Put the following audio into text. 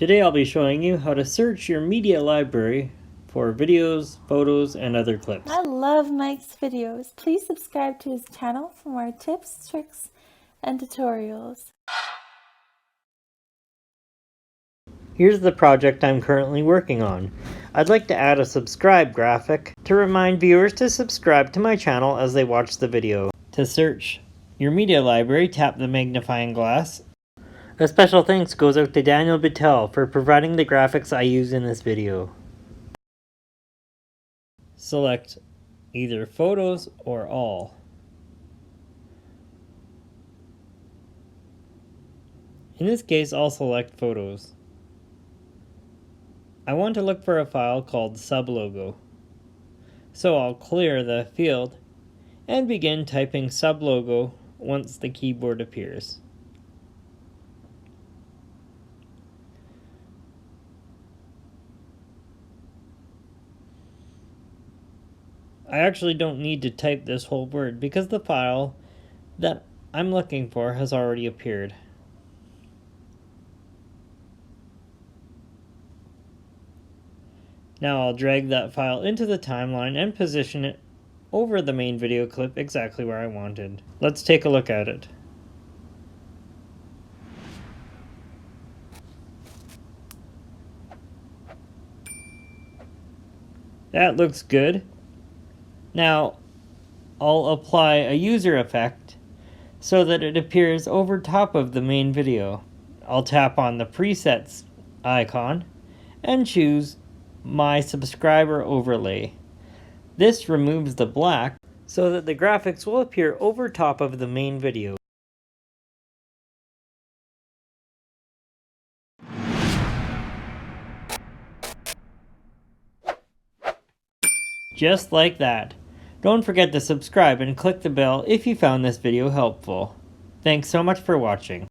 Today I'll be showing you how to search your media library for videos, photos, and other clips. I love Mike's videos. Please subscribe to his channel for more tips, tricks, and tutorials. Here's the project I'm currently working on. I'd like to add a subscribe graphic to remind viewers to subscribe to my channel as they watch the video. To search your media library, tap the magnifying glass. A special thanks goes out to Daniel Bittel for providing the graphics I use in this video. Select either photos or all. In this case, I'll select photos. I want to look for a file called sublogo. So I'll clear the field and begin typing sublogo once the keyboard appears. I actually don't need to type this whole word because the file that I'm looking for has already appeared. Now I'll drag that file into the timeline and position it over the main video clip exactly where I wanted. Let's take a look at it. That looks good. Now I'll apply a user effect so that it appears over top of the main video. I'll tap on the presets icon and choose my subscriber overlay. This removes the black so that the graphics will appear over top of the main video. Just like that. Don't forget to subscribe and click the bell if you found this video helpful. Thanks so much for watching.